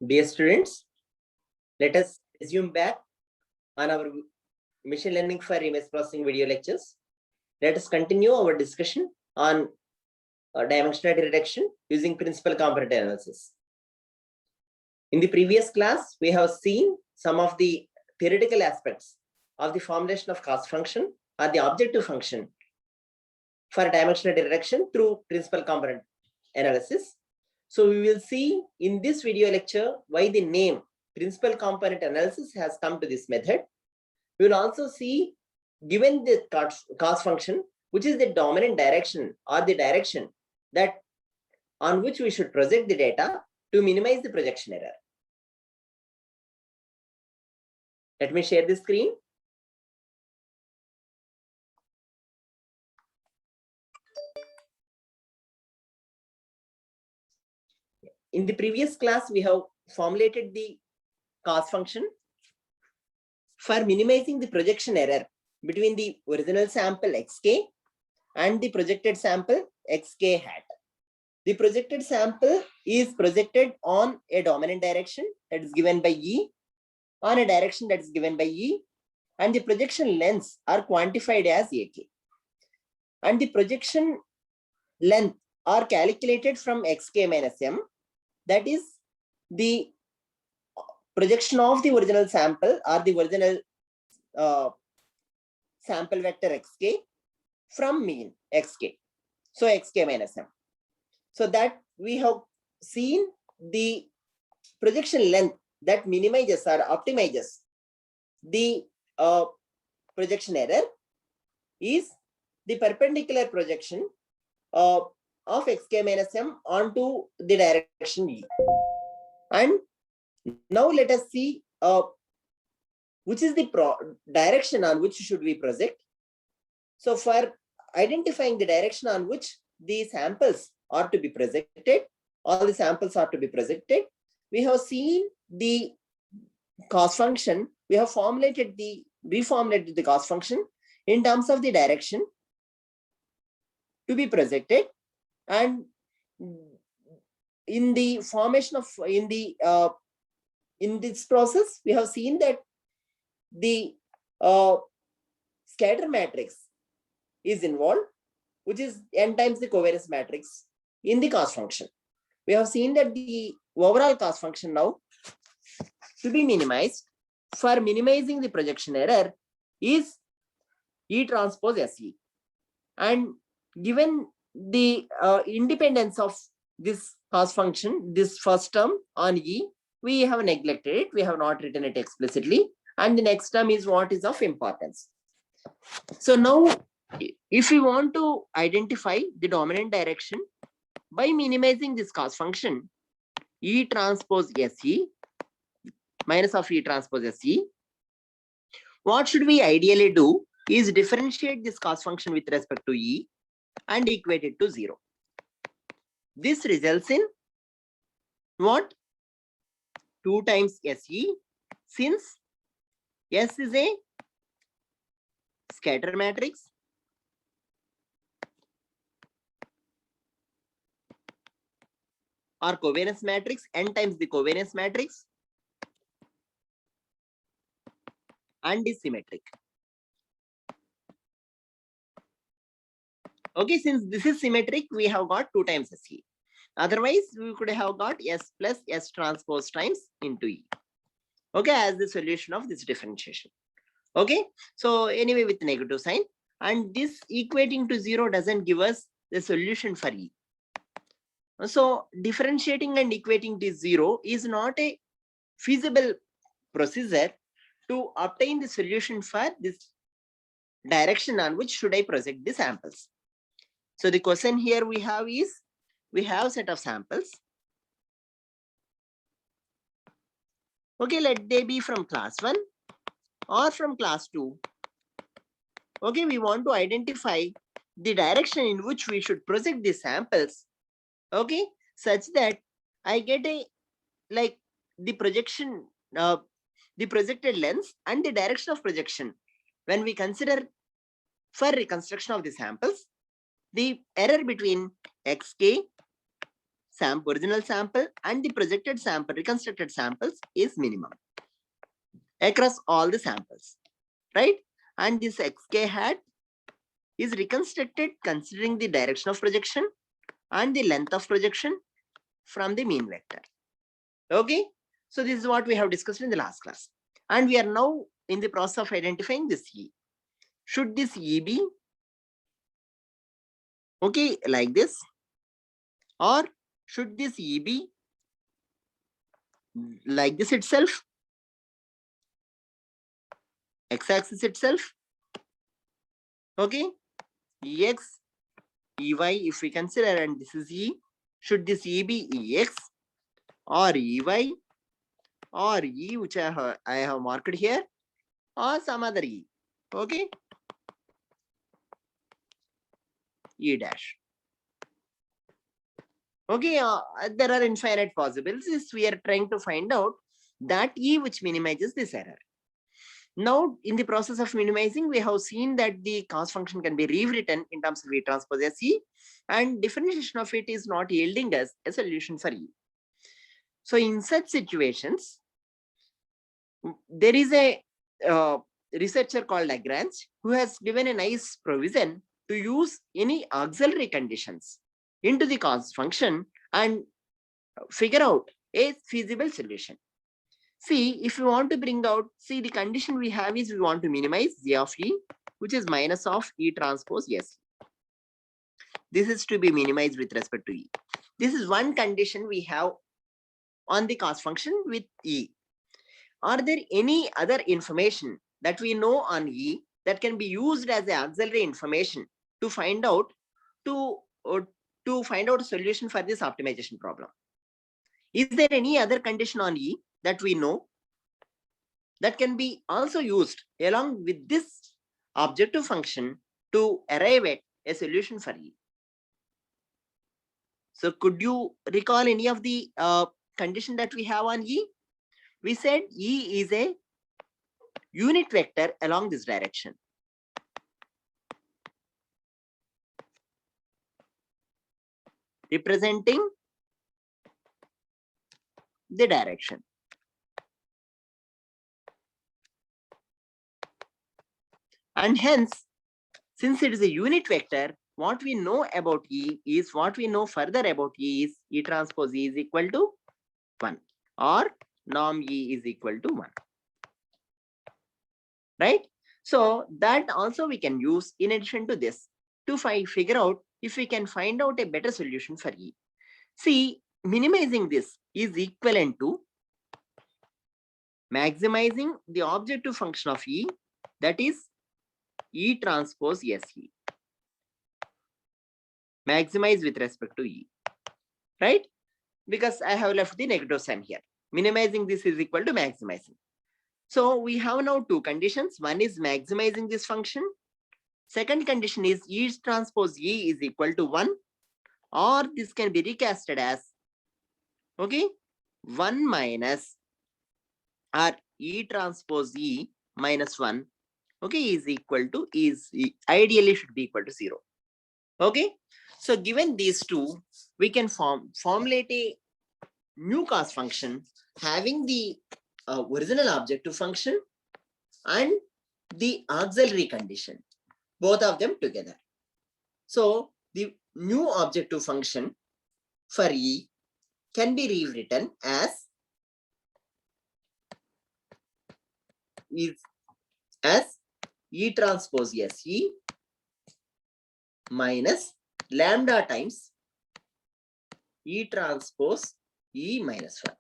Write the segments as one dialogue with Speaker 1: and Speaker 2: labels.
Speaker 1: Dear students, let us resume back on our machine learning for image processing video lectures. Let us continue our discussion on dimensionality reduction using principal component analysis. In the previous class, we have seen some of the theoretical aspects of the formulation of cost function or the objective function for dimensionality reduction through principal component analysis. So we will see in this video lecture why the name principal component analysis has come to this method. We will also see, given the cost function, which is the dominant direction or the direction that on which we should project the data to minimize the projection error. Let me share the screen. In the previous class, we have formulated the cost function for minimizing the projection error between the original sample xk and the projected sample xk hat. The projected sample is projected on a dominant direction that is given by E, on a direction that is given by E, and the projection lengths are quantified as AK. And the projection length are calculated from xk minus m, that is the projection of the original sample or the original sample vector xk from mean xk. So xk minus m. So that we have seen the projection length that minimizes or optimizes the projection error is the perpendicular projection of xk minus m onto the direction E. And now let us see which is the direction on which should we project. So for identifying the direction on which the samples are to be projected, all the samples are to be projected, we have seen the cost function. We have reformulated the cost function in terms of the direction to be projected, and in the formation of in this process, we have seen that the scatter matrix is involved, which is n times the covariance matrix in the cost function. We have seen that the overall cost function now to be minimized for minimizing the projection error is E transpose SE. And given the independence of this cost function, this first term on E, we have neglected it. We have not written it explicitly. And the next term is what is of importance. So now, if we want to identify the dominant direction by minimizing this cost function, E transpose SE minus of E transpose SE, what should we ideally do is differentiate this cost function with respect to E and equate it to 0. This results in what? 2 times SE, since S is a scatter matrix or covariance matrix, n times the covariance matrix, and is symmetric. Okay, since this is symmetric, we have got 2 times SE. Otherwise, we could have got S plus S transpose times into E. Okay, as the solution of this differentiation. Okay, so anyway, with negative sign, and this equating to 0 doesn't give us the solution for E. So differentiating and equating to 0 is not a feasible procedure to obtain the solution for this direction on which should I project the samples. So the question here we have is, we have a set of samples. Okay, let they be from class 1 or from class 2. Okay, we want to identify the direction in which we should project the samples. Okay, such that I get a the projection, the projected length and the direction of projection. When we consider for reconstruction of the samples, the error between xk, original sample and the projected sample, reconstructed samples is minimum across all the samples, right? And this xk hat is reconstructed considering the direction of projection and the length of projection from the mean vector. Okay, so this is what we have discussed in the last class, and we are now in the process of identifying this E. Should this E be okay like this, or should this E be like this itself, x-axis itself? Okay, Ex, Ey if we consider, and this is E, should this E be Ex or Ey or E which I have marked here, or some other E? Okay, E dash. Okay, there are infinite possibilities. We are trying to find out that E which minimizes this error. Now, in the process of minimizing, we have seen that the cost function can be rewritten in terms of E transpose as E, and differentiation of it is not yielding us a solution for E. So in such situations, there is a researcher called Lagrange who has given a nice provision to use any auxiliary conditions into the cost function and figure out a feasible solution. See, if we want to bring out, see, the condition we have is we want to minimize J of E, which is minus of E transpose S. This is to be minimized with respect to E. This is one condition we have on the cost function with E. Are there any other information that we know on E that can be used as a auxiliary information to find out a solution for this optimization problem? Is there any other condition on E that we know that can be also used along with this objective function to arrive at a solution for E? So could you recall any of the condition that we have on E? We said E is a unit vector along this direction. Representing the direction. And hence, since it is a unit vector, what we know about E is what we know further about E is E transpose E is equal to 1, or norm E is equal to 1. Right? So that also we can use in addition to this to figure out if we can find out a better solution for E. See, minimizing this is equivalent to maximizing the objective function of E, that is E transpose SE. Maximize with respect to E, right? Because I have left the negative sign here. Minimizing this is equal to maximizing. So we have now two conditions. One is maximizing this function. Second condition is E transpose E is equal to 1, or this can be recasted as, okay, 1 minus or E transpose E minus 1, okay, is equal to, ideally should be equal to 0. Okay, so given these two, we can formulate a new cost function having the original objective function and the auxiliary condition, both of them together. So the new objective function for E can be rewritten as E transpose SE minus lambda times E transpose E minus 1.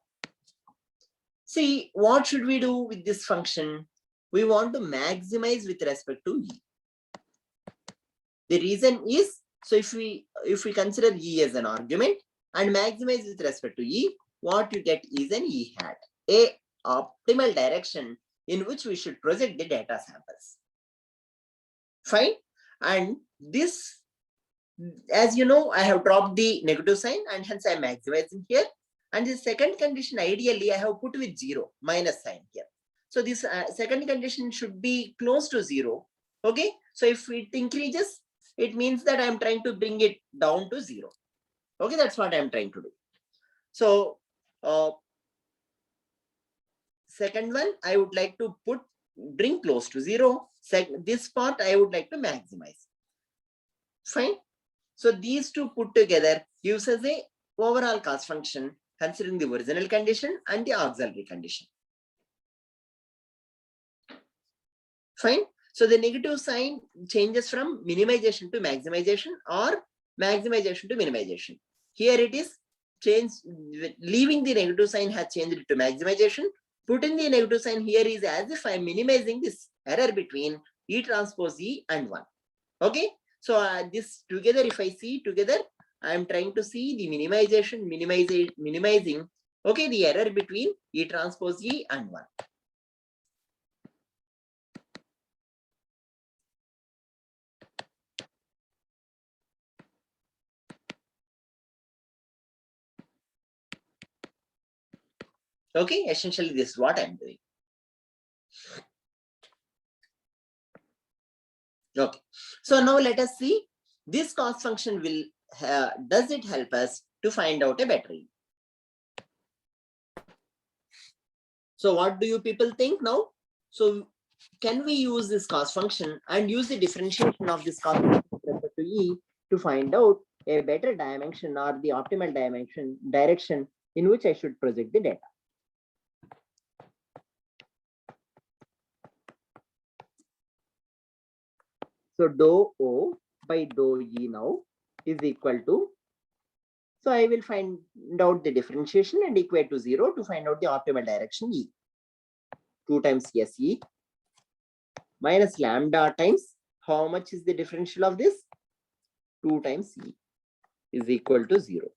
Speaker 1: See, what should we do with this function? We want to maximize with respect to E. The reason is, so if we consider E as an argument and maximize with respect to E, what you get is an E hat, a optimal direction in which we should project the data samples. Fine. And this, as you know, I have dropped the negative sign and hence I am maximizing here. And the second condition, ideally, I have put with 0, minus sign here. So this second condition should be close to 0. Okay. So if it increases, it means that I am trying to bring it down to 0. Okay. That's what I am trying to do. So second one, I would like to bring close to 0. This part I would like to maximize. Fine. So these two put together gives us a overall cost function considering the original condition and the auxiliary condition. Fine. So the negative sign changes from minimization to maximization or maximization to minimization. Here it is change, leaving the negative sign has changed to maximization. Putting the negative sign here is as if I'm minimizing this error between E transpose E and 1. Okay. So this together, if I see together, I am trying to see the minimizing, okay, the error between E transpose E and 1. Okay, essentially this is what I'm doing. Okay, so now let us see this cost function will does it help us to find out a better E? So what do you people think now? So can we use this cost function and use the differentiation of this cost function with respect to E to find out a better dimension or the optimal direction in which I should project the data? So dou O by dou E now is equal to, so I will find out the differentiation and equate to 0 to find out the optimal direction E. 2 times SE minus lambda times, how much is the differential of this? 2 times E is equal to 0.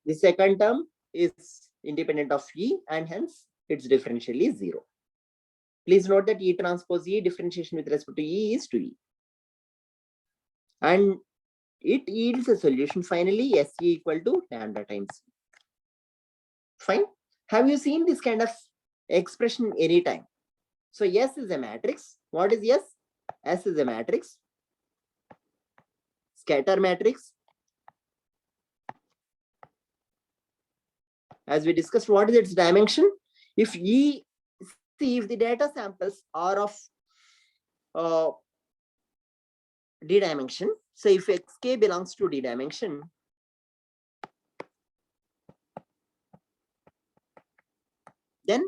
Speaker 1: The second term is independent of E and hence its differential is 0. Please note that E transpose E differentiation with respect to E is to E. And it yields a solution finally SE equal to lambda times E. Fine. Have you seen this kind of expression anytime? So S is a matrix. What is S? S is a matrix. Scatter matrix. As we discussed, what is its dimension? If E, see if the data samples are of D dimension. So if Xk belongs to D dimension, then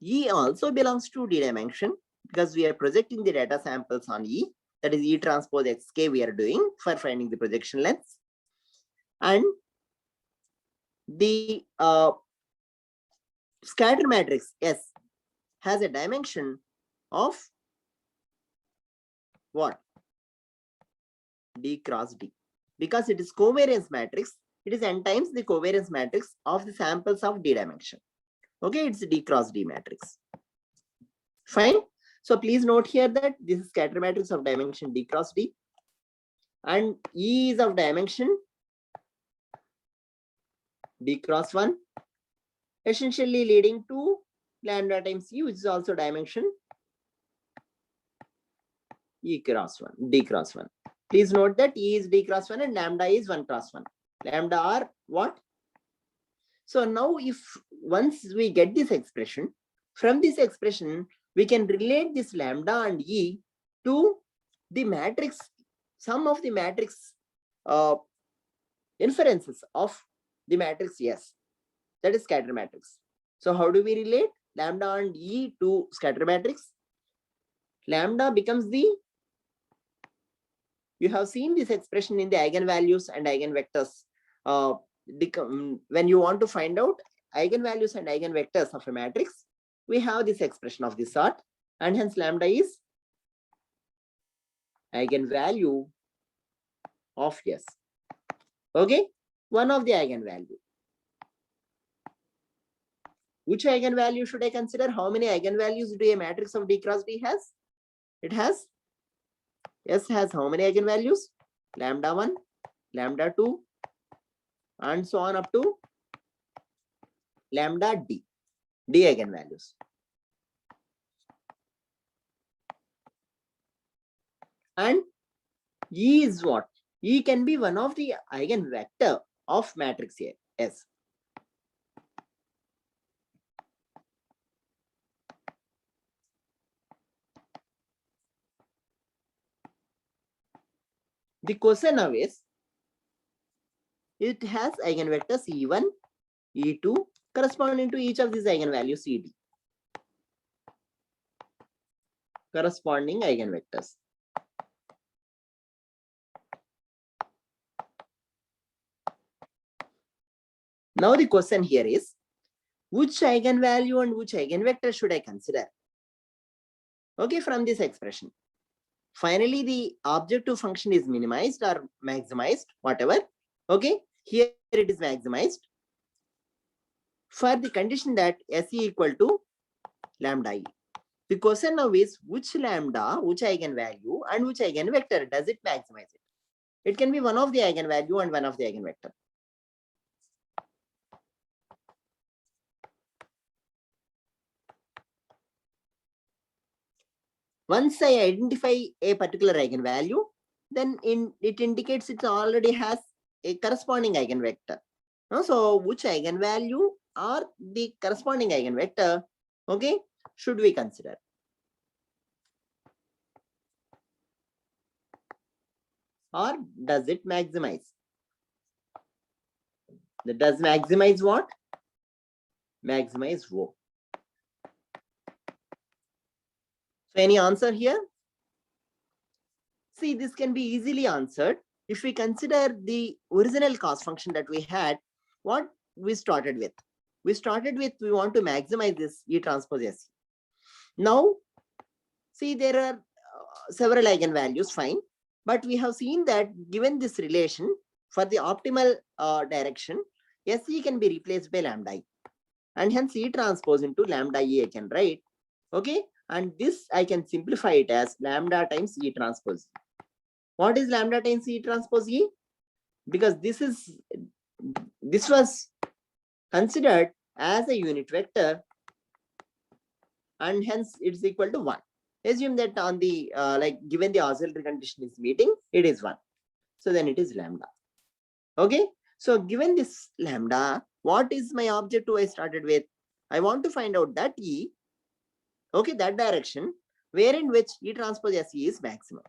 Speaker 1: E also belongs to D dimension because we are projecting the data samples on E. That is E transpose Xk we are doing for finding the projection length. And the scatter matrix S has a dimension of what? D cross D. Because it is covariance matrix, it is n times the covariance matrix of the samples of D dimension. Okay, it's a D cross D matrix. Fine. So please note here that this is scatter matrix of dimension D cross D. And E is of dimension D cross 1, essentially leading to lambda times E, which is also dimension E cross 1, D cross 1. Please note that E is D cross 1 and lambda is 1 cross 1. Lambda are what? So now if once we get this expression, from this expression, we can relate this lambda and E to the matrix, some of the matrix inferences of the matrix S, that is scatter matrix. So how do we relate lambda and E to scatter matrix? Lambda becomes the, you have seen this expression in the eigenvalues and eigenvectors. When you want to find out eigenvalues and eigenvectors of a matrix, we have this expression of this sort, and hence lambda is eigenvalue of S. Okay, one of the eigenvalue. Which eigenvalue should I consider? How many eigenvalues do a matrix of D cross D has? It has, S has how many eigenvalues? Lambda 1, lambda 2, and so on up to lambda D. D eigenvalues. And E is what? E can be one of the eigenvector of matrix S. The question now is, it has eigenvectors E1, E2 corresponding to each of these eigenvalues CD. Corresponding eigenvectors. Now the question here is, which eigenvalue and which eigenvector should I consider? Okay, from this expression. Finally, the objective function is minimized or maximized, whatever. Okay, here it is maximized for the condition that SE equal to lambda E. The question now is, which lambda, which eigenvalue and which eigenvector does it maximize it? It can be one of the eigenvalue and one of the eigenvector. Once I identify a particular eigenvalue, then it indicates it already has a corresponding eigenvector. So which eigenvalue or the corresponding eigenvector, okay, should we consider? Or does it maximize? Does maximize what? Maximize rho. So any answer here? See, this can be easily answered if we consider the original cost function that we had. What we started with? We started with, we want to maximize this E transpose S. Now, see, there are several eigenvalues, fine. But we have seen that given this relation, for the optimal direction, SE can be replaced by lambda E. And hence E transpose into lambda E I can write. Okay. And this I can simplify it as lambda times E transpose. What is lambda times E transpose E? Because this was considered as a unit vector, and hence it's equal to 1. Assume that on the given the auxiliary condition is meeting, it is 1. So then it is lambda. Okay. So given this lambda, what is my objective I started with? I want to find out that E, okay, that direction where in which E transpose SE is maximum.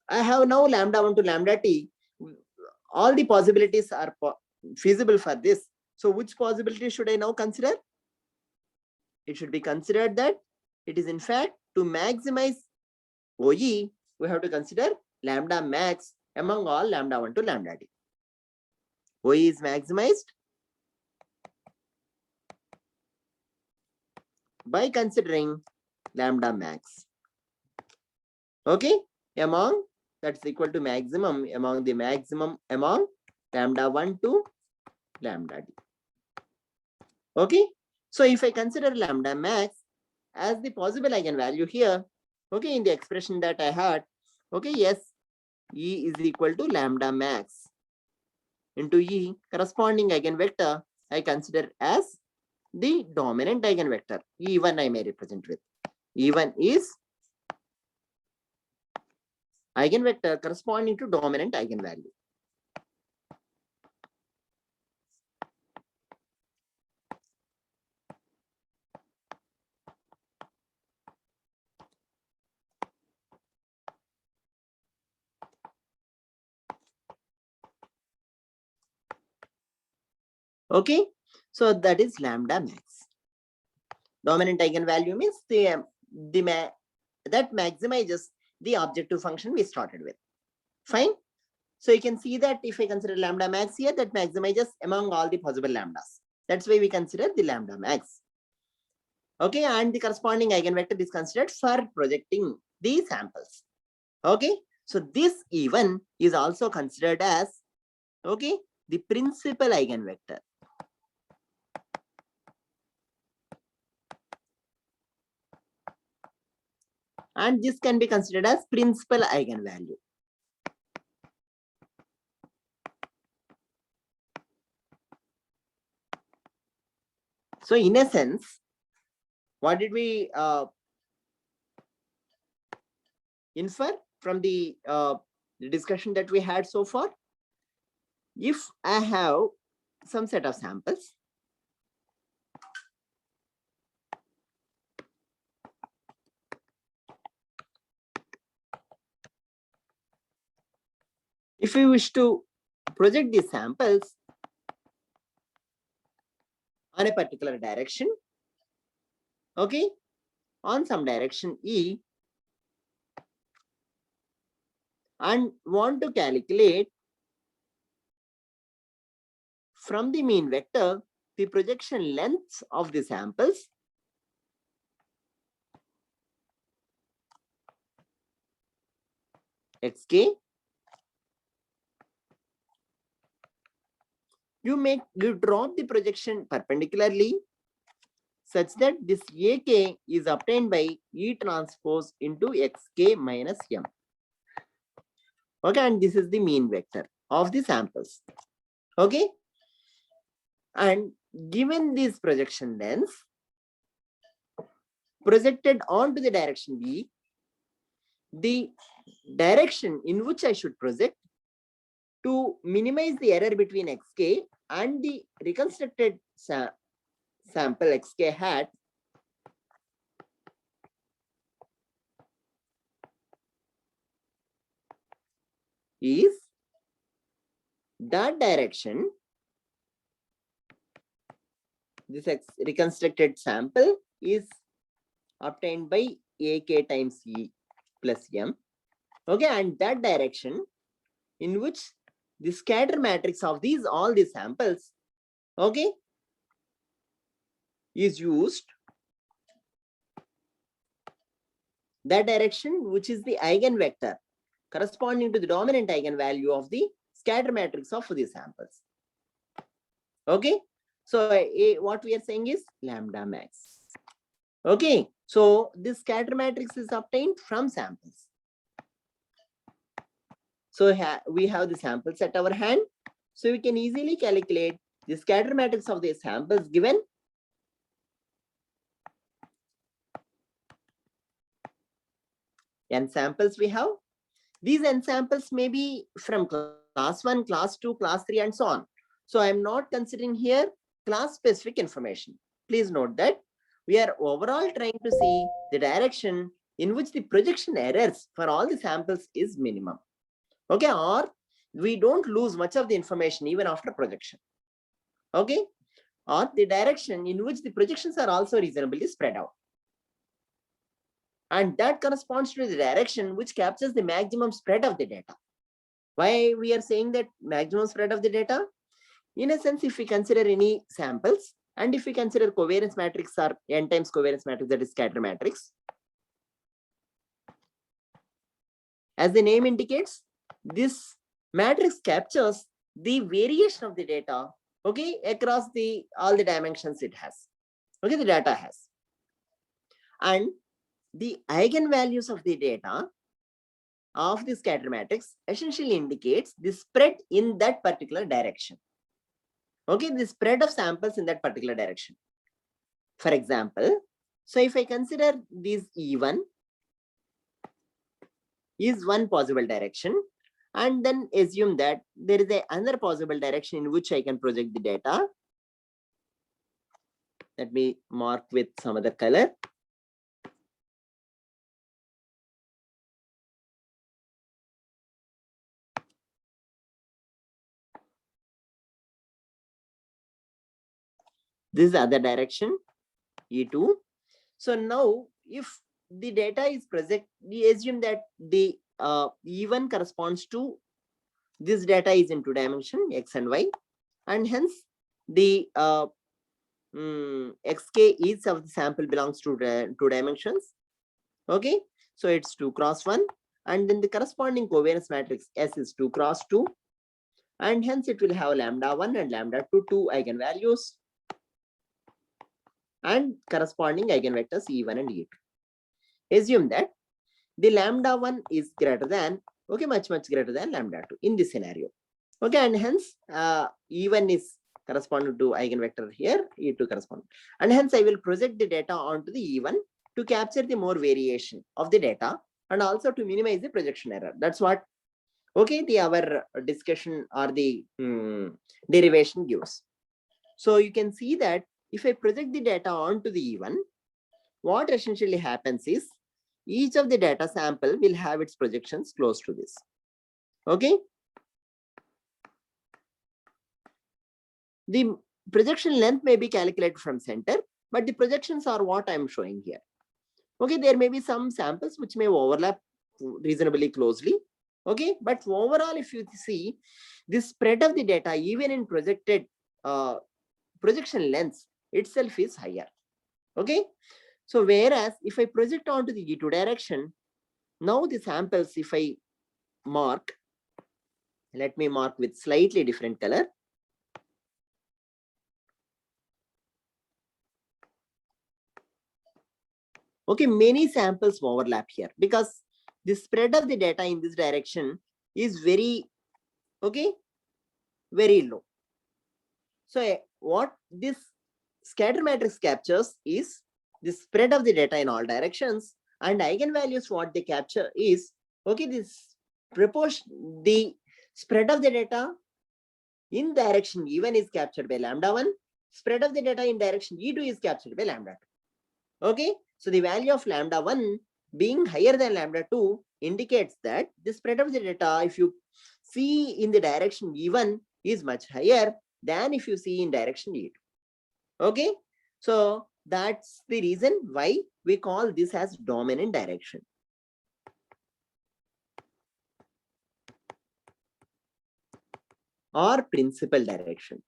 Speaker 1: I have now lambda 1 to lambda t. All the possibilities are feasible for this. So which possibility should I now consider? It should be considered that it is in fact to maximize OE, we have to consider lambda max among all lambda 1 to lambda t. OE is maximized by considering lambda max. Okay, among, that's equal to maximum among the maximum among lambda 1 to lambda t. Okay, so if I consider lambda max as the possible eigenvalue here, okay, in the expression that I had, okay, yes, E is equal to lambda max into E, corresponding eigenvector I consider as the dominant eigenvector. E1 I may represent with. E1 is eigenvector corresponding to dominant eigenvalue. Okay, so that is lambda max. Dominant eigenvalue means that maximizes the objective function we started with. Fine. So you can see that if I consider lambda max here, that maximizes among all the possible lambdas. That's why we consider the lambda max. Okay, and the corresponding eigenvector is considered for projecting the samples. Okay, so this E1 is also considered as, okay, the principal eigenvector. And this can be considered as principal eigenvalue. So in a sense, what did we infer from the discussion that we had so far? If I have some set of samples, if we wish to project these samples on a particular direction, okay, on some direction E, and want to calculate from the mean vector the projection lengths of the samples, xk, you drop the projection perpendicularly such that this AK is obtained by E transpose into xk minus m. Okay, and this is the mean vector of the samples. Okay, and given this projection length projected onto the direction B, the direction in which I should project to minimize the error between xk and the reconstructed sample xk hat is that direction. This reconstructed sample is obtained by AK times E plus M. Okay, and that direction in which the scatter matrix of all these samples, okay, is used. That direction which is the eigenvector corresponding to the dominant eigenvalue of the scatter matrix of these samples. Okay, so what we are saying is lambda max. Okay, so this scatter matrix is obtained from samples. So we have the samples at our hand, so we can easily calculate the scatter matrix of the samples given n samples we have. These n samples may be from class 1, class 2, class 3, and so on. So I am not considering here class specific information. Please note that we are overall trying to see the direction in which the projection errors for all the samples is minimum. Okay, or we don't lose much of the information even after projection. Okay, or the direction in which the projections are also reasonably spread out. And that corresponds to the direction which captures the maximum spread of the data. Why we are saying that maximum spread of the data? In a sense, if we consider any samples, and if we consider covariance matrix or n times covariance matrix, that is scatter matrix, as the name indicates, this matrix captures the variation of the data, okay, across all the dimensions it has, okay, the data has. And the eigenvalues of the data of the scatter matrix essentially indicates the spread in that particular direction. Okay, the spread of samples in that particular direction. For example, so if I consider this E1 is one possible direction, and then assume that there is another possible direction in which I can project the data. Let me mark with some other color. This is the other direction, E2. So now if the data is projected, we assume that the E1 corresponds to this data is in 2 dimension, X and Y, and hence the xk each of the sample belongs to 2 dimensions. Okay, so it's 2 cross 1, and then the corresponding covariance matrix S is 2 cross 2, and hence it will have lambda 1 and lambda 2 eigenvalues and corresponding eigenvectors E1 and E2. Assume that the lambda 1 is greater than, okay, much greater than lambda 2 in this scenario. Okay, and hence E1 is corresponding to eigenvector here, E2 correspond, and hence I will project the data onto the E1 to capture the more variation of the data and also to minimize the projection error. That's what, okay, our discussion or the derivation gives. So you can see that if I project the data onto the E1, what essentially happens is each of the data sample will have its projections close to this. Okay, The projection length may be calculated from center, but the projections are what I'm showing here. Okay, there may be some samples which may overlap reasonably closely. Okay, but overall, if you see, the spread of the data, even in projected projection lengths itself is higher. Okay, so whereas if I project onto the E2 direction, now the samples, if I mark, let me mark with slightly different color. Okay, many samples overlap here because the spread of the data in this direction is very, okay, very low. So what this scatter matrix captures is the spread of the data in all directions, and eigenvalues what they capture is, okay, this proportion, the spread of the data in direction E1 is captured by lambda 1, spread of the data in direction E2 is captured by lambda 2. Okay, so the value of lambda 1 being higher than lambda 2 indicates that the spread of the data, if you see in the direction E1, is much higher than if you see in direction E2. Okay, so that's the reason why we call this as dominant direction. Or principal direction.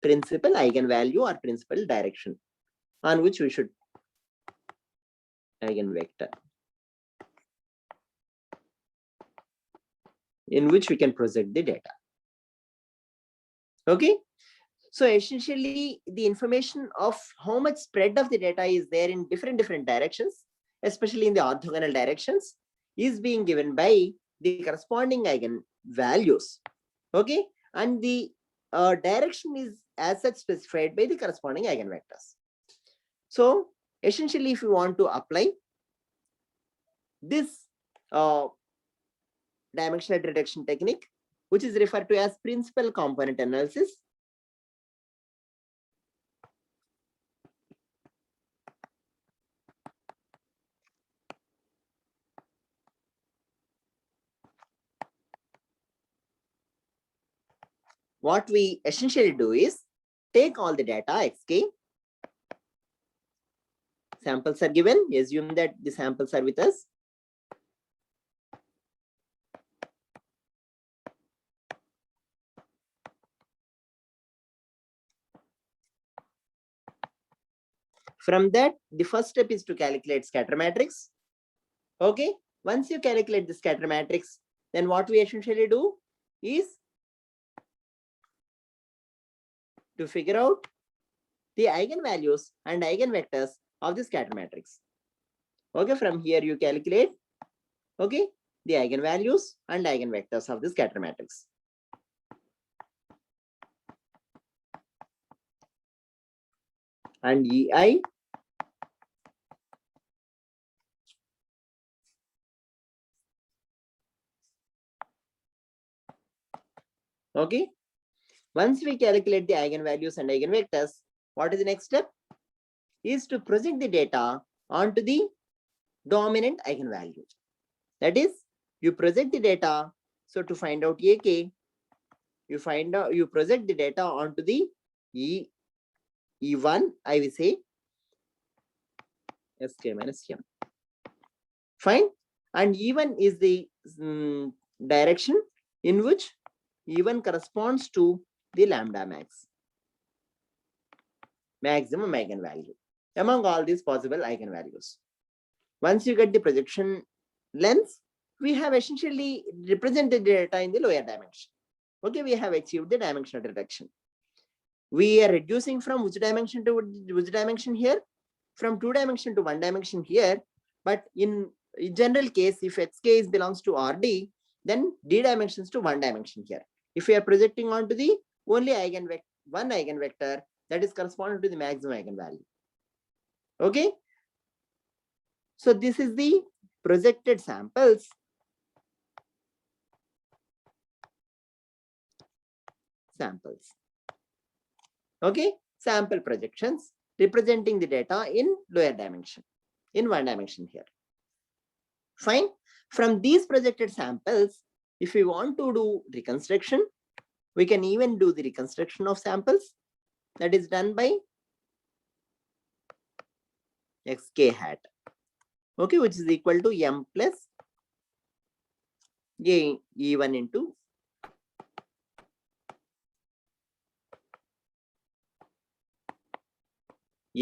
Speaker 1: Principal eigenvalue or principal direction on which we should eigenvector, in which we can project the data. Okay, so essentially the information of how much spread of the data is there in different directions, especially in the orthogonal directions, is being given by the corresponding eigenvalues. Okay, and the direction is as such specified by the corresponding eigenvectors. So essentially, if you want to apply this dimensional reduction technique, which is referred to as principal component analysis, what we essentially do is take all the data xk, samples are given, assume that the samples are with us. From that, the first step is to calculate scatter matrix. Okay, once you calculate the scatter matrix, then what we essentially do is to figure out the eigenvalues and eigenvectors of the scatter matrix. Okay, from here you calculate, okay, the eigenvalues and eigenvectors of the scatter matrix. And EI okay, once we calculate the eigenvalues and eigenvectors, what is the next step? Is to project the data onto the dominant eigenvalue. That is, you project the data. So to find out AK, you project the data onto the E1, I will say SK minus M. Fine. And E1 is the direction in which E1 corresponds to the lambda max, maximum eigenvalue among all these possible eigenvalues. Once you get the projection length, we have essentially represented the data in the lower dimension. Okay, we have achieved the dimensional reduction. We are reducing from which dimension to which dimension here? From 2 dimension to 1 dimension here. But in general case, if xk belongs to RD, then d dimensions to 1 dimension here. If we are projecting onto the only one eigenvector, that is corresponding to the maximum eigenvalue. Okay, so this is the projected samples. Okay, sample projections representing the data in lower dimension, in 1 dimension here. Fine. From these projected samples, if we want to do reconstruction, We can even do the reconstruction of samples. That is done by xk hat, okay, which is equal to m plus a e1 into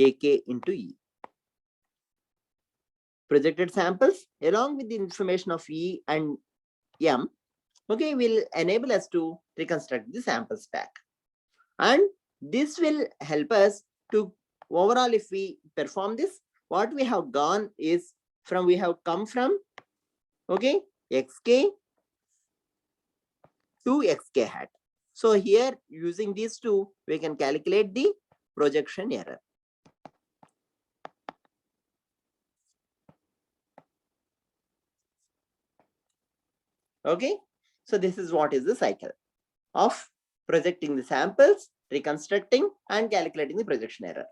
Speaker 1: ak into e. Projected samples along with the information of e and m, okay, will enable us to reconstruct the sample stack. And this will help us to overall, if we perform this, what we have gone is from, we have come from, okay, xk to xk hat. So here using these two, we can calculate the projection error. Okay, so this is what is the cycle of projecting the samples, reconstructing and calculating the projection error.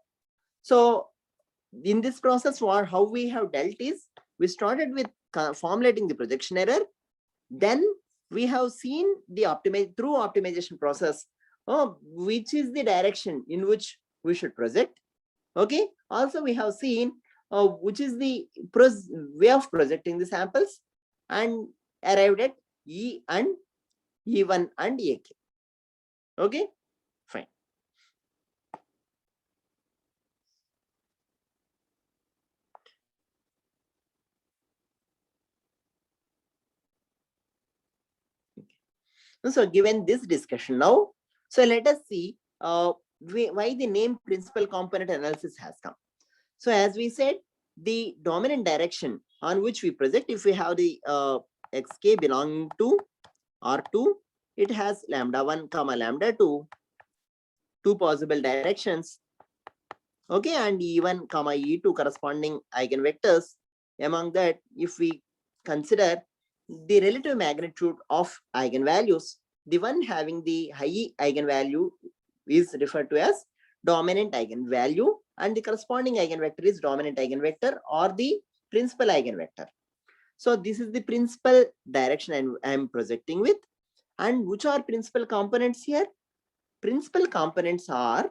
Speaker 1: So in this process, how we have dealt is, we started with formulating the projection error. Then we have seen the optimization process, which is the direction in which we should project. Okay. Also, we have seen which is the way of projecting the samples, and arrived at E and E1 and AK. Okay, fine. Okay. So given this discussion now, so let us see why the name principal component analysis has come. So as we said, the dominant direction on which we project, if we have the xk belonging to R2, it has lambda1 comma lambda2, two possible directions. Okay, and E1 comma E2 corresponding eigenvectors. Among that, if we consider the relative magnitude of eigenvalues, the one having the high eigenvalue is referred to as dominant eigenvalue, and the corresponding eigenvector is dominant eigenvector or the principal eigenvector. So this is the principal direction I am projecting with. And which are principal components here? Principal components are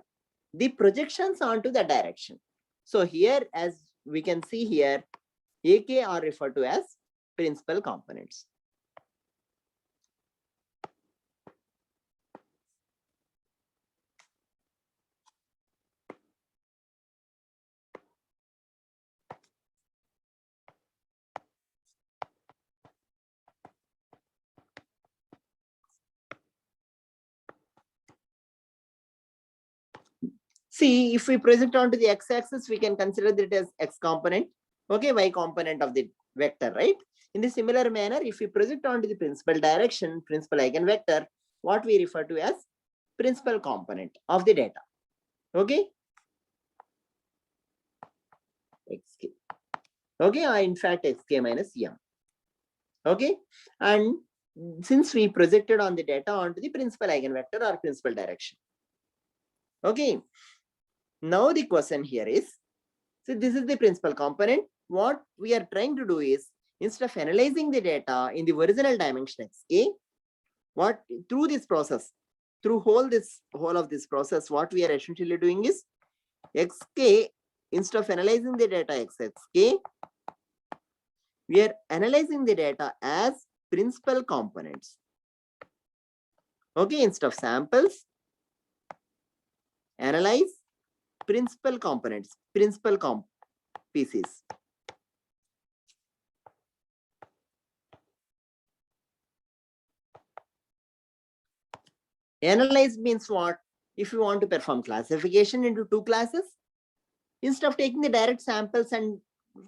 Speaker 1: the projections onto the direction. So here, as we can see here, AK are referred to as principal components. See, if we project onto the x-axis, we can consider that as x component, okay, y component of the vector, right? In the similar manner, if we project onto the principal direction, principal eigenvector, what we refer to as principal component of the data, okay? Xk, okay, or in fact xk minus m, okay? And since we projected on the data onto the principal eigenvector or principal direction, okay? Now the question here is, so this is the principal component. What we are trying to do is, instead of analyzing the data in the original dimension xk, what through this process, through whole of this process, what we are essentially doing is xk, instead of analyzing the data xk, we are analyzing the data as principal components. Okay, instead of samples, analyze principal components, principal pieces. Analyze means what? If you want to perform classification into two classes, instead of taking the direct samples and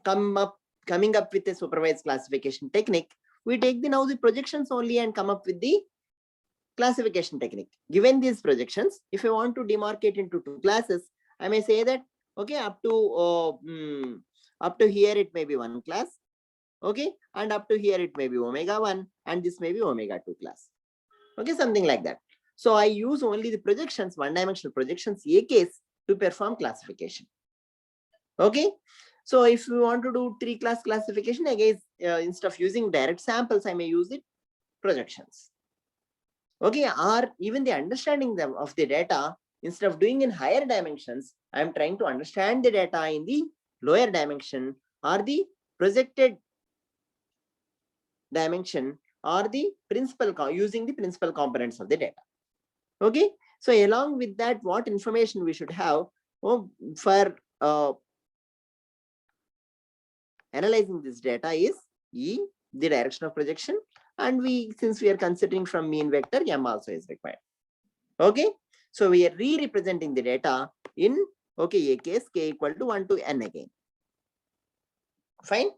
Speaker 1: coming up with a supervised classification technique, we take now the projections only and come up with the classification technique. Given these projections, if I want to demarcate into two classes, I may say that, okay, up to here it may be one class, okay, and up to here it may be omega 1, and this may be omega 2 class, okay, something like that. So I use only the projections, one-dimensional projections, AKs, to perform classification. Okay, so if we want to do 3-class classification, again, instead of using direct samples, I may use the projections. Okay, or even the understanding them of the data, instead of doing in higher dimensions, I am trying to understand the data in the lower dimension or the projected dimension or the principal using the principal components of the data. Okay, so along with that, what information we should have for analyzing this data is E, the direction of projection, and since we are considering from mean vector, M also is required. Okay, so we are re-representing the data in a case k equal to 1 to n again. Fine.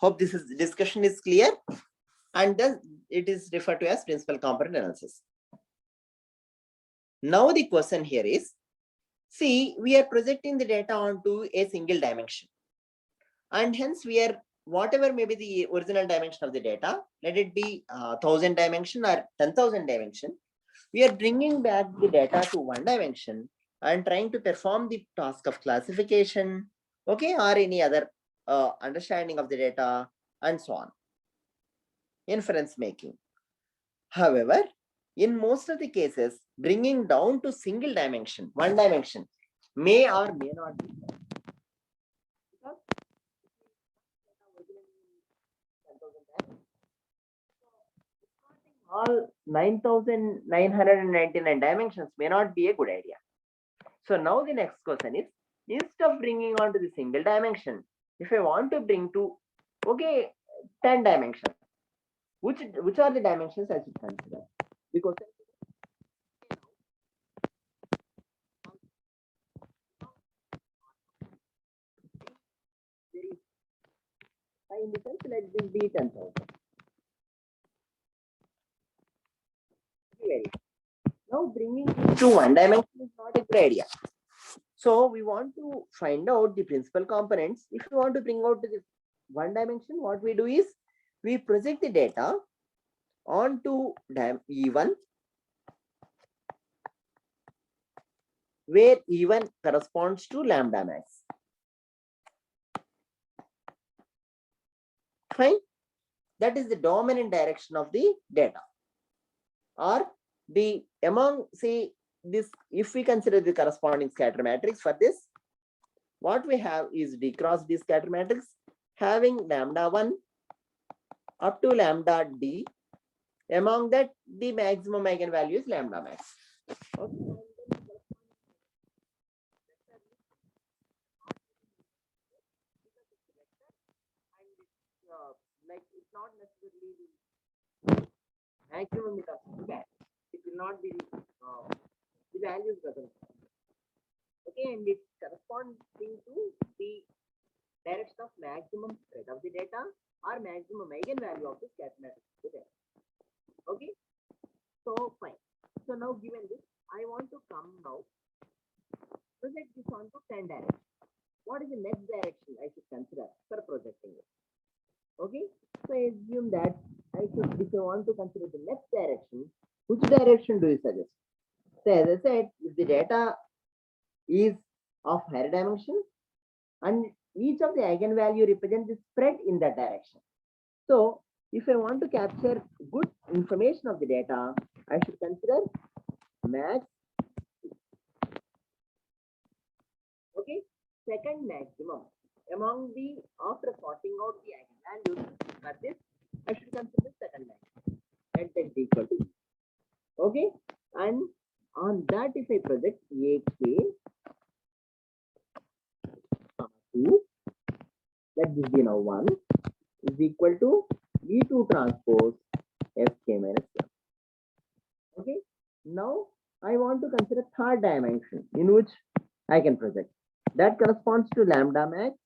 Speaker 1: Hope this discussion is clear, and thus it is referred to as principal component analysis. Now the question here is, see, we are projecting the data onto a single dimension, and hence we are, whatever may be the original dimension of the data, let it be 1000 dimension or 10,000 dimension, we are bringing back the data to one dimension and trying to perform the task of classification, okay, or any other understanding of the data and so on, inference making. However, in most of the cases, bringing down to single dimension, one dimension, may or may not be. All 9,999 dimensions may not be a good idea. So now the next question is, instead of bringing on to the single dimension, if I want to bring to 10 dimensions, which are the dimensions I should consider? Because in the sense, let this be 10,000. Now bringing it to one dimension is not a good idea. So we want to find out the principal components. If you want to bring out to the one dimension, what we do is we project the data onto E1, where E1 corresponds to lambda max. Fine. That is the dominant direction of the data. Or the among, say, this, if we consider the corresponding scatter matrix for this, what we have is D cross D scatter matrix having lambda 1 up to lambda D. Among that, the maximum eigenvalue is lambda max. Okay. Like, it's not necessarily the maximum it has to be. It will not be the values doesn't. Okay, and it's corresponding to the direction of maximum spread of the data or maximum eigenvalue of the scatter matrix. Okay, so fine. So now given this, I want to come now project this onto 10 direction. What is the next direction I should consider for projecting it? Okay, so I assume that I should, if I want to consider the next direction, which direction do you suggest? So as I said, if the data is of higher dimension and each of the eigenvalue represents the spread in that direction. So if I want to capture good information of the data, I should consider max. Okay, second maximum among the, after sorting out the eigenvalues for this, I should consider second maximum and that is equal to. Okay, and on that, if I project AK 2, let this be now 1 is equal to E2 transpose Fk minus 1. Okay, now I want to consider third dimension in which I can project. That corresponds to lambda max.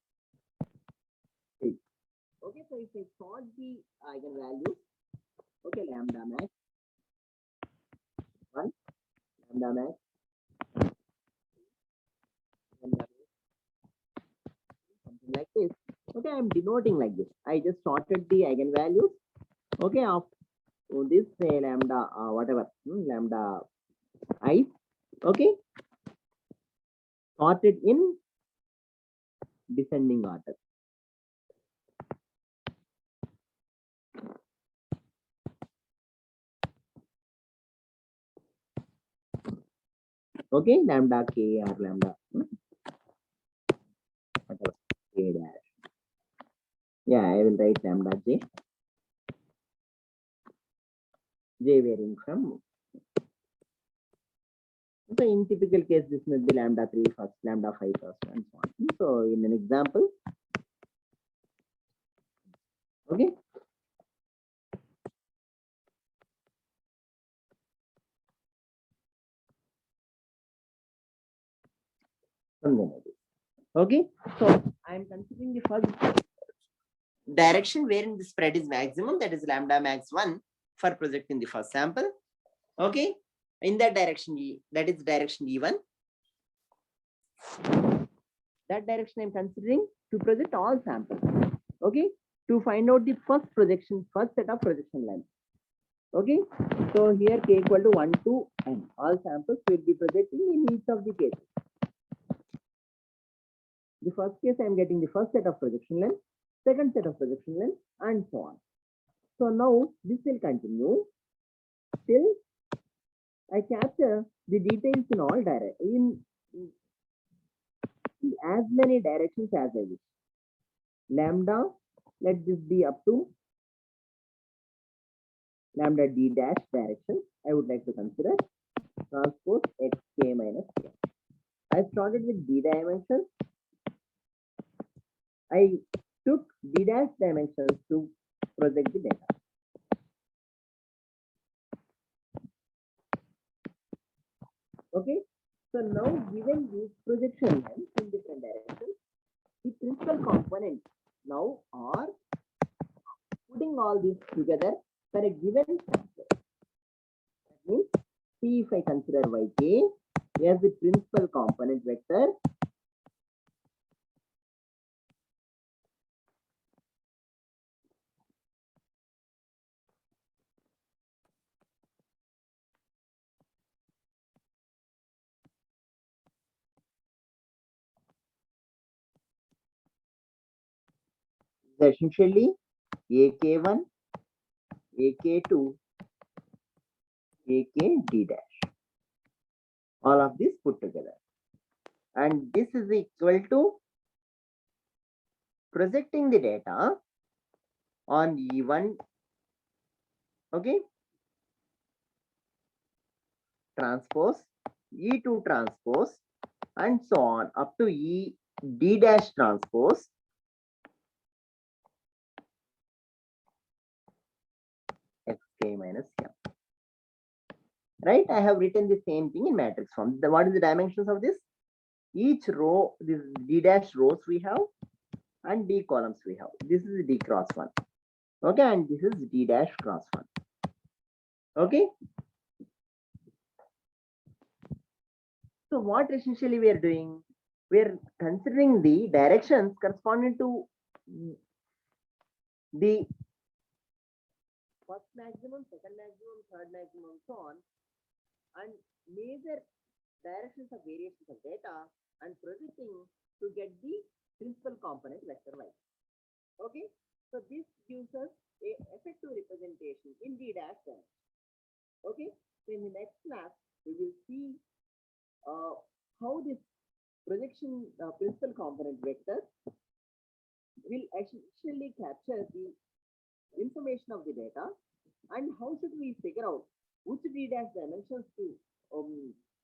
Speaker 1: Okay, so if I sort the eigenvalue, okay, lambda max 1, lambda max, something like this. Okay, I'm denoting like this. I just sorted the eigenvalues. Okay, of this say lambda whatever lambda I. Okay, sorted in descending order. Okay, lambda k or lambda whatever k dash. Yeah, I will write lambda j varying from. So in typical case, this may be lambda 3 first, lambda 5 first, and so on. So in an example, okay. Something like this. Okay, so I am considering the first direction wherein the spread is maximum, that is lambda max 1 for projecting the first sample. Okay, in that direction, that is direction E1. That direction I am considering to project all samples. Okay, to find out the first projection, first set of projection length. Okay, so here k equal to 1 to n. All samples will be projecting in each of the cases. The first case I am getting the first set of projection length, second set of projection length, and so on. So now this will continue till I capture the details in all in as many directions as I wish. Lambda, let this be up to lambda d dash direction. I would like to consider transpose xk minus k. I started with d dimensions. I took d dash dimensions to project the data. Okay, so now given this projection length in different directions, the principal components now are putting all this together for a given sample. That means, see if I consider yk as the principal component vector, essentially ak1, ak2, akd dash. All of this put together. And this is equal to projecting the data on E1, okay, transpose, E2 transpose, and so on up to E d dash transpose xk minus m. Right? I have written the same thing in matrix form. What is the dimensions of this? Each row, this d dash rows we have, and d columns we have. This is d cross 1. Okay, and this is d dash cross 1. Okay. So what essentially we are doing? We are considering the directions corresponding to the first maximum, second maximum, third maximum, so on, and major directions of variations of data and projecting to get the principal component vector y. Okay, so this gives us a effective representation in d dash terms. Okay, so in the next class we will see how this projection principal component vector will actually capture the information of the data, and how should we figure out which d dash dimensions to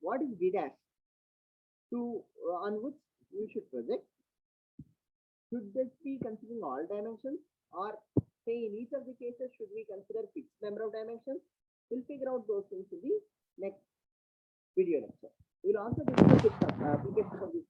Speaker 1: what is d dash to on which we should project. Should this be considering all dimensions, or say in each of the cases should we consider fixed number of dimensions? We'll figure out those things in the next video lecture. We'll also discuss applications of this